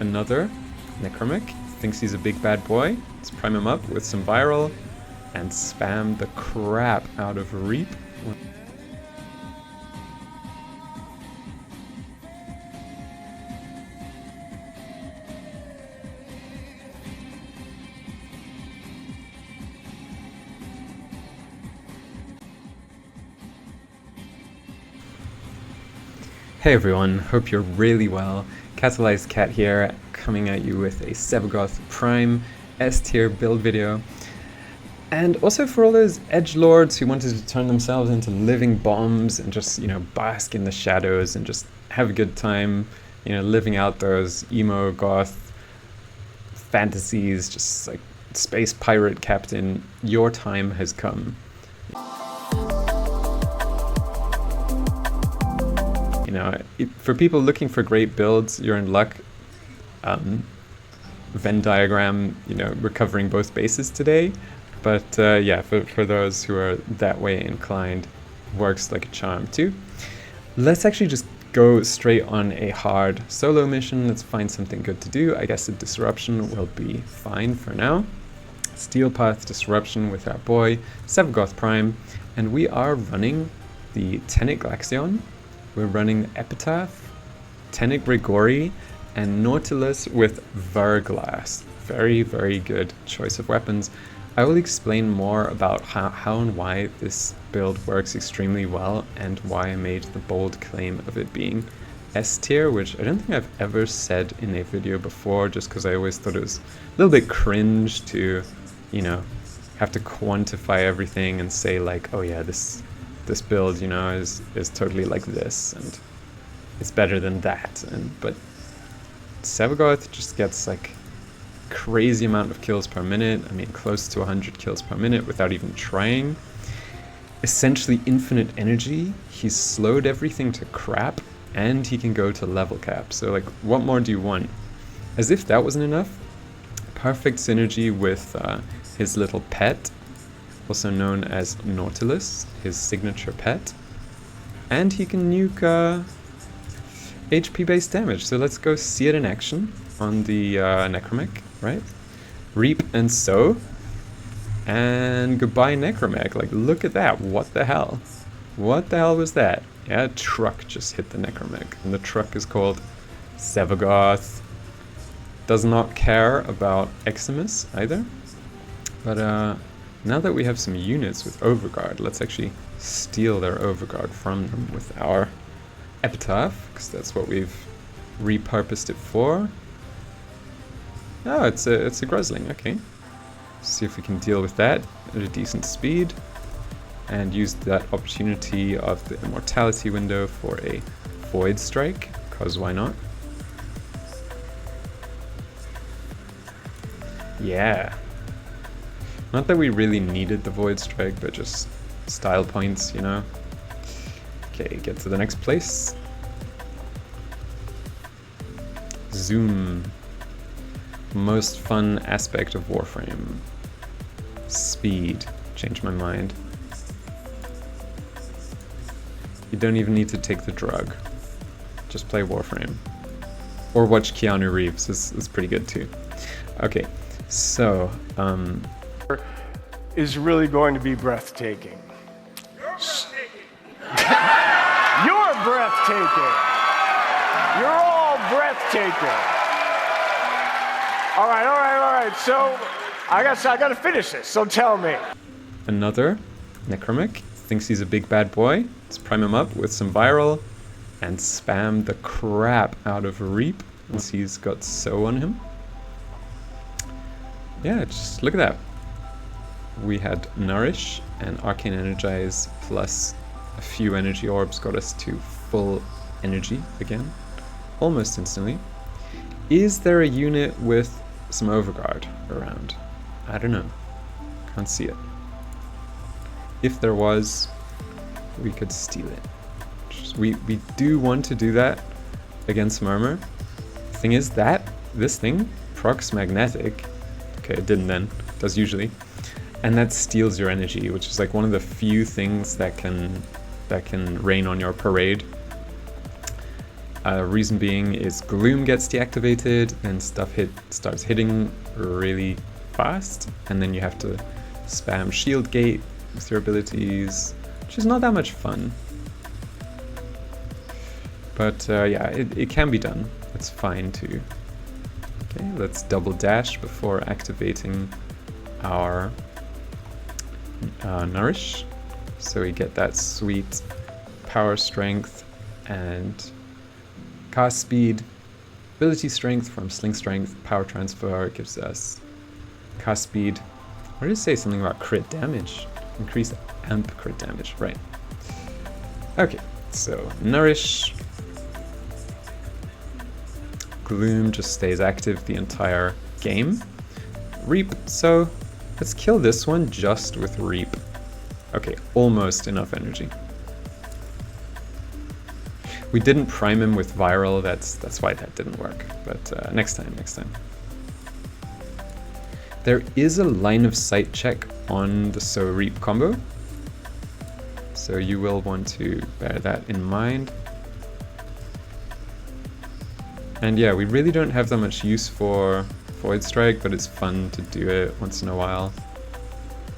Another Necromic thinks he's a big bad boy. Let's prime him up with some viral and spam the crap out of Reap. Hey everyone, hope you're really well. Catalyzed Cat here, coming at you with a Sevagoth Prime S-tier build video. And also for all those edgelords who wanted to turn themselves into living bombs and just, bask in the shadows and just have a good time, living out those emo goth fantasies, just like space pirate captain, your time has come. For people looking for great builds, you're in luck. Venn diagram, we're covering both bases today. But yeah, for those who are that way inclined, works like a charm too. Let's actually just go straight on a hard solo mission. Let's find something good to do. I guess a disruption will be fine for now. Steel Path Disruption with our boy Sevagoth Prime. And we are running the Tenet Glaxion. We're running Epitaph, Tenet Grigori, and Nautilus with Verglas. Very, very good choice of weapons. I will explain more about how and why this build works extremely well and why I made the bold claim of it being S tier, which I don't think I've ever said in a video before, just because I always thought it was a little bit cringe to, have to quantify everything and say like, oh yeah, this build, is totally like this, and it's better than that. But Sevagoth just gets like crazy amount of kills per minute. I mean, close to 100 kills per minute without even trying. Essentially infinite energy. He's slowed everything to crap, and he can go to level cap. So like, what more do you want? As if that wasn't enough, perfect synergy with his little pet, also known as Nautilus, his signature pet. And he can nuke HP-based damage. So let's go see it in action on the Necromic, right? Reap and sow. And goodbye Necromic. Like, look at that. What the hell? What the hell was that? Yeah, a truck just hit the Necromic. And the truck is called Sevagoth. Does not care about Eximus either. But now that we have some units with Overguard, let's actually steal their Overguard from them with our Epitaph, because that's what we've repurposed it for. Oh, it's a Gruzling, okay. See if we can deal with that at a decent speed, and use that opportunity of the immortality window for a Void Strike, because why not? Yeah. Not that we really needed the Void Strike, but just style points, Okay, get to the next place. Zoom. Most fun aspect of Warframe. Speed. Changed my mind. You don't even need to take the drug. Just play Warframe. Or watch Keanu Reeves. It's pretty good too. Okay, so is really going to be breathtaking. You're breathtaking. You're all breathtaking. All right. So I got to finish this. So tell me. Another Necromic thinks he's a big bad boy. Let's prime him up with some viral and spam the crap out of Reap once he's got sow on him. Yeah, just look at that. We had Nourish and Arcane Energize plus a few energy orbs got us to full energy again, almost instantly. Is there a unit with some Overguard around? I don't know. Can't see it. If there was, we could steal it. We do want to do that against Murmur. The thing is that this thing procs magnetic. Okay, it didn't then. It does usually. And that steals your energy, which is like one of the few things that can rain on your parade. Reason being is Gloom gets deactivated and stuff starts hitting really fast, and then you have to spam Shield Gate with your abilities, which is not that much fun. But yeah, it can be done. It's fine too. Okay, let's double dash before activating our Nourish. So we get that sweet power strength and cast speed, ability strength from sling strength, power transfer gives us cast speed. What did it say? Something about crit damage. Increase amp crit damage, right. Okay, so Nourish. Gloom just stays active the entire game. Reap, so let's kill this one just with Reap. Okay, almost enough energy. We didn't prime him with Viral, that's why that didn't work, but next time. There is a line of sight check on the So Reap combo, so you will want to bear that in mind. And yeah, we really don't have that much use for Void Strike, but it's fun to do it once in a while.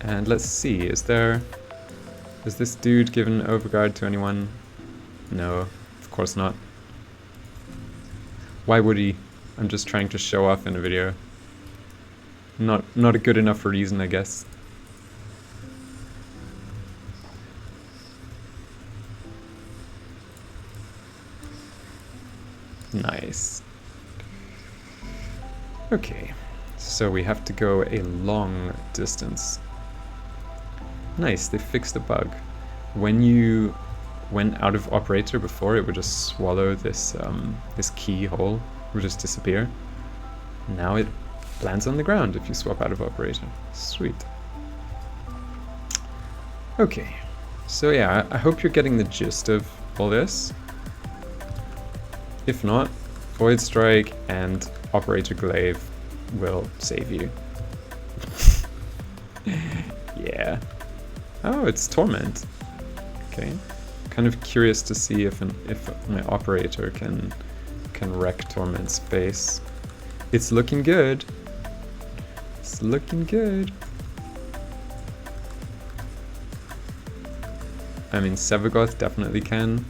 And let's see, is this dude given Overguard to anyone? No, of course not. Why would he? I'm just trying to show off in a video. Not a good enough reason, I guess. Nice. Okay, so we have to go a long distance. Nice, they fixed a bug. When you went out of operator before, it would just swallow this this keyhole, it would just disappear. Now it lands on the ground if you swap out of operator. Sweet. Okay, so yeah, I hope you're getting the gist of all this. If not, Void Strike and Operator Glaive will save you. Yeah. Oh, it's Torment. Okay. Kind of curious to see if my Operator can wreck Torment's face. It's looking good. It's looking good. I mean, Sevagoth definitely can.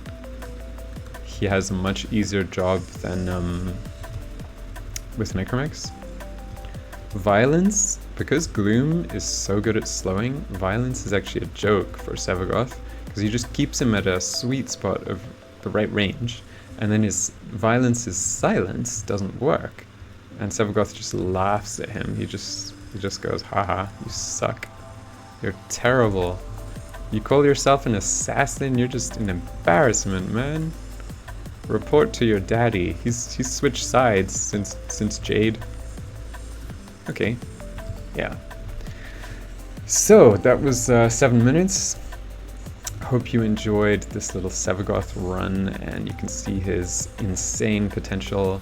He has a much easier job than with Necromex. Violence, because Gloom is so good at slowing, Violence is actually a joke for Sevagoth, because he just keeps him at a sweet spot of the right range, and then his Violence, silence doesn't work, and Sevagoth just laughs at him. He just goes, haha, you suck. You're terrible. You call yourself an assassin, you're just an embarrassment, man. Report to your daddy. He's switched sides since Jade. Okay. Yeah. So that was 7 minutes. Hope you enjoyed this little Sevagoth run, and you can see his insane potential.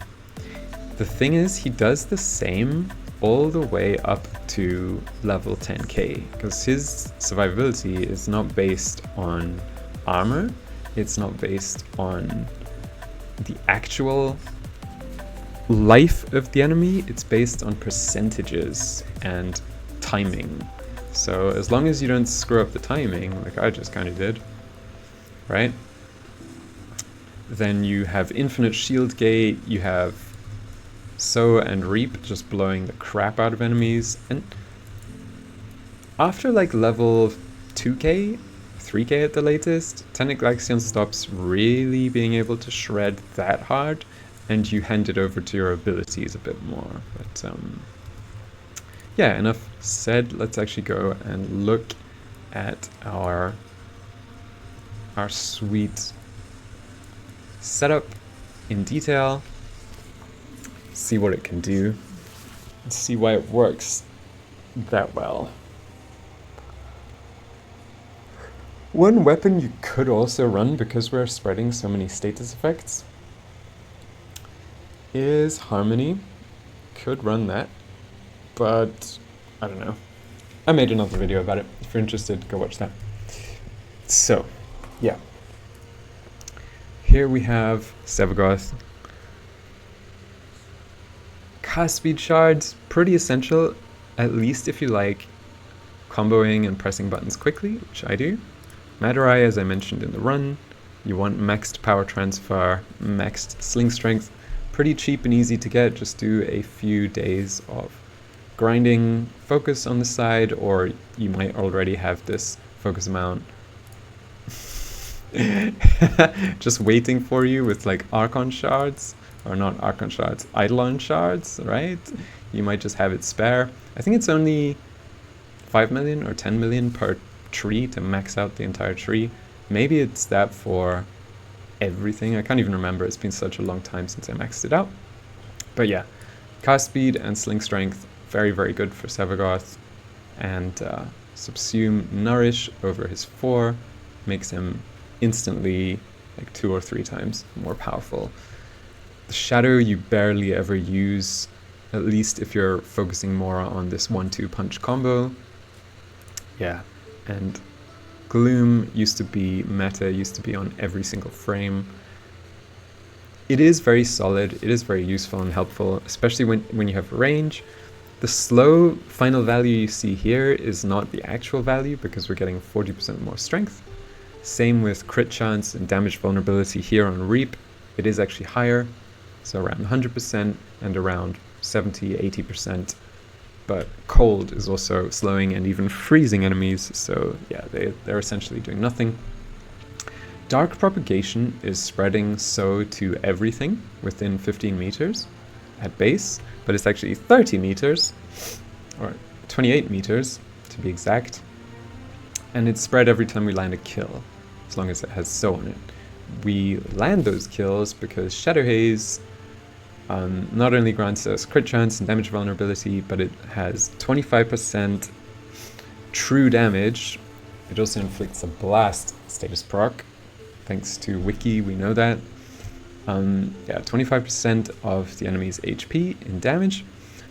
The thing is, he does the same all the way up to level 10k, because his survivability is not based on armor, it's not based on the actual life of the enemy, it's based on percentages and timing. So as long as you don't screw up the timing, like I just kind of did, right? Then you have infinite shield gate, you have Sow and Reap just blowing the crap out of enemies, and after like level 2k, 3k at the latest, Tenet Glaxion stops really being able to shred that hard, and you hand it over to your abilities a bit more. But yeah, enough said. Let's actually go and look at our sweet setup in detail, see what it can do, and see why it works that well. One weapon you could also run, because we're spreading so many status effects, is Harmony. Could run that, but I don't know. I made another video about it. If you're interested, go watch that. So, yeah. Here we have Sevagoth. Cast speed shards, pretty essential, at least if you like comboing and pressing buttons quickly, which I do. Madurai, as I mentioned in the run, you want maxed power transfer, maxed sling strength, pretty cheap and easy to get. Just do a few days of grinding focus on the side, or you might already have this focus amount just waiting for you with like Archon shards, or not Archon shards, Eidolon shards, right? You might just have it spare. I think it's only 5 million or 10 million per tree to max out the entire tree. Maybe it's that for everything. I can't even remember. It's been such a long time since I maxed it out. But yeah, cast speed and sling strength, very, very good for Sevagoth. And Subsume Nourish over his 4 makes him instantly like 2 or 3 times more powerful. The Shadow you barely ever use, at least if you're focusing more on this 1-2 punch combo. Yeah, and Gloom used to be meta, used to be on every single frame. It is very solid, it is very useful and helpful, especially when you have range. The slow final value you see here is not the actual value because we're getting 40% more strength. Same with crit chance and damage vulnerability here on Reap. It is actually higher, so around 100% and around 70-80%. But cold is also slowing and even freezing enemies, so yeah, they're essentially doing nothing. Dark propagation is spreading so to everything within 15 meters at base, but it's actually 30 meters, or 28 meters to be exact. And it's spread every time we land a kill, as long as it has so on it. We land those kills because Shadow Haze not only grants us crit chance and damage vulnerability, but it has 25% true damage. It also inflicts a blast status proc. Thanks to Wiki, we know that. Yeah, 25% of the enemy's HP in damage.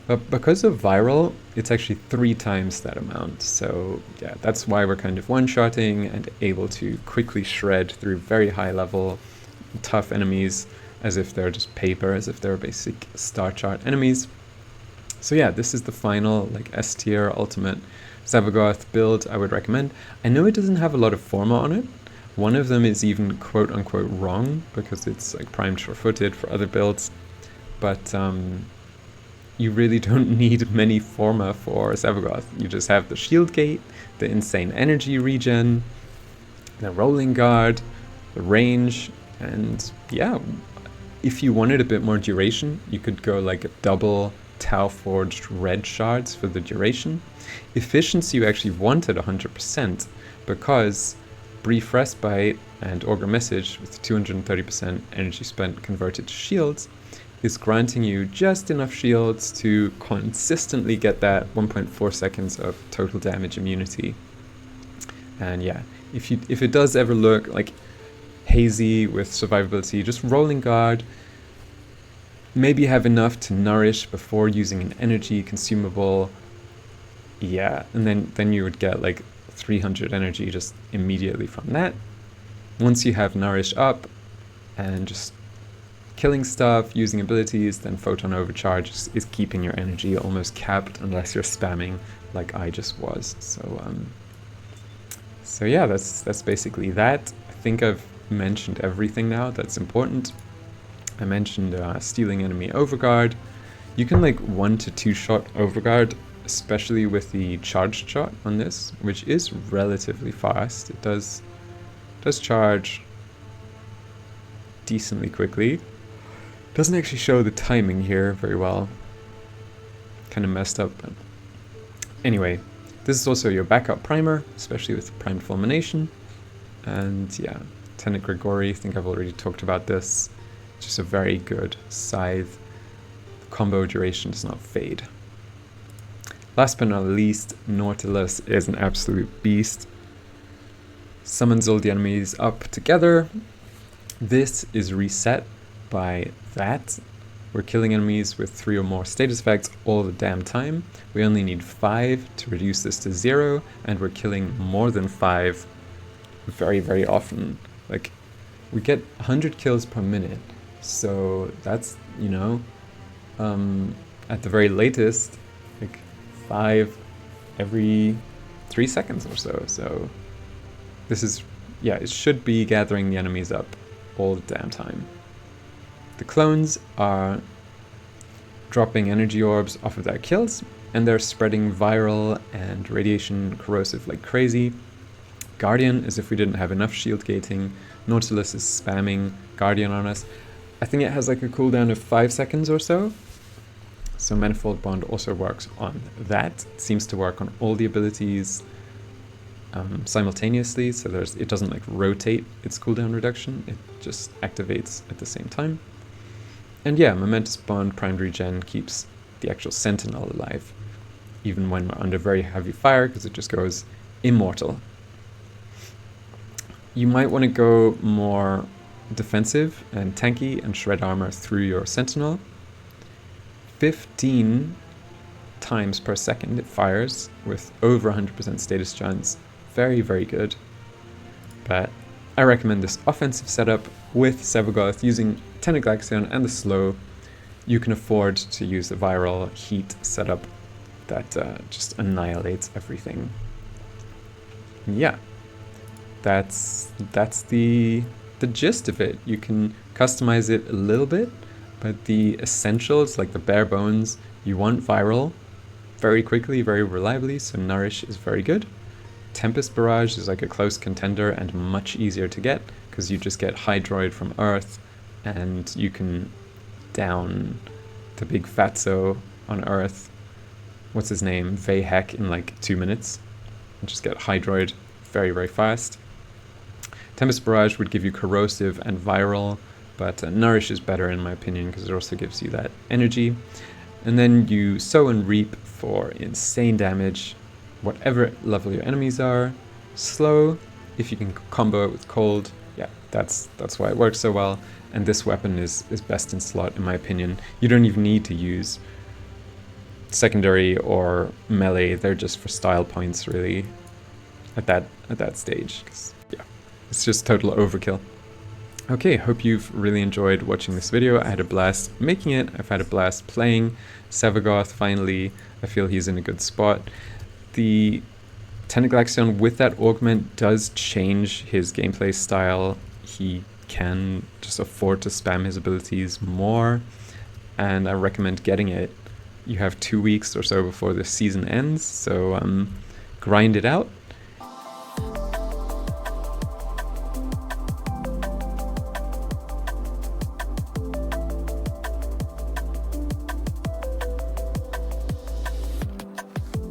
But because of viral, it's actually 3 times that amount. So yeah, that's why we're kind of one-shotting and able to quickly shred through very high level, tough enemies, as if they're just paper, as if they're basic star chart enemies. So yeah, this is the final like S tier ultimate Sevagoth build I would recommend. I know it doesn't have a lot of forma on it. One of them is even quote unquote wrong because it's like primed sure-footed for other builds. But you really don't need many forma for Sevagoth. You just have the shield gate, the insane energy regen, the rolling guard, the range, and yeah, if you wanted a bit more duration, you could go like a double Tau Forged red shards for the duration. Efficiency you actually wanted 100% because Brief Respite and Augur Message with 230% energy spent converted to shields is granting you just enough shields to consistently get that 1.4 seconds of total damage immunity. And yeah, if it does ever look like hazy with survivability, just rolling guard, maybe have enough to nourish before using an energy consumable. Yeah, and then you would get like 300 energy just immediately from that. Once you have nourish up and just killing stuff, using abilities, then Photon Overcharge is keeping your energy almost capped unless you're spamming like I just was. So yeah, that's basically that. I think I've mentioned everything now that's important. I mentioned stealing enemy Overguard. You can like 1 to 2 shot Overguard, especially with the charged shot on this, which is relatively fast. It does charge decently quickly. Doesn't actually show the timing here very well. Kind of messed up, but anyway, this is also your backup primer, especially with primed fulmination. And yeah, Tenet Grigori, I think I've already talked about this. Just a very good scythe. The combo duration does not fade. Last but not least, Nautilus is an absolute beast. Summons all the enemies up together. This is reset by that. We're killing enemies with 3 or more status effects all the damn time. We only need 5 to reduce this to 0, and we're killing more than 5 very, very often. Like, we get 100 kills per minute. So that's, you know, at the very latest, like 5 every 3 seconds or so. So this is, yeah, it should be gathering the enemies up all the damn time. The clones are dropping energy orbs off of their kills, and they're spreading viral and radiation corrosive like crazy. Guardian, as if we didn't have enough shield gating. Nautilus is spamming Guardian on us. I think it has like a cooldown of 5 seconds or so. So Manifold Bond also works on that. It seems to work on all the abilities simultaneously, so it doesn't like rotate its cooldown reduction, it just activates at the same time. And yeah, Momentous Bond primed regen keeps the actual Sentinel alive, even when we're under very heavy fire, because it just goes immortal. You might want to go more defensive and tanky and shred armor through your Sentinel. 15 times per second it fires with over 100% status chance. Very, very good. But I recommend this offensive setup with Sevagoth using Tenet Glaxion and the slow. You can afford to use the viral heat setup that just annihilates everything. Yeah, that's the gist of it. You can customize it a little bit, but the essentials, like the bare bones, you want viral very quickly, very reliably, so Nourish is very good. Tempest Barrage is like a close contender and much easier to get, because you just get Hydroid from Earth, and you can down the big fatso on Earth, what's his name, Vayhek, in like 2 minutes, and just get Hydroid very, very fast. Tempest Barrage would give you corrosive and viral, but Nourish is better in my opinion, because it also gives you that energy. And then you Sow and Reap for insane damage, whatever level your enemies are. Slow, if you can combo it with cold, yeah, that's why it works so well. And this weapon is best in slot in my opinion. You don't even need to use secondary or melee, they're just for style points really at that stage, 'cause, yeah, it's just total overkill. Okay, hope you've really enjoyed watching this video. I had a blast making it, I've had a blast playing Sevagoth finally. I feel he's in a good spot. The Tenet Glaxion with that augment does change his gameplay style. He can just afford to spam his abilities more, and I recommend getting it. You have 2 weeks or so before the season ends, so grind it out.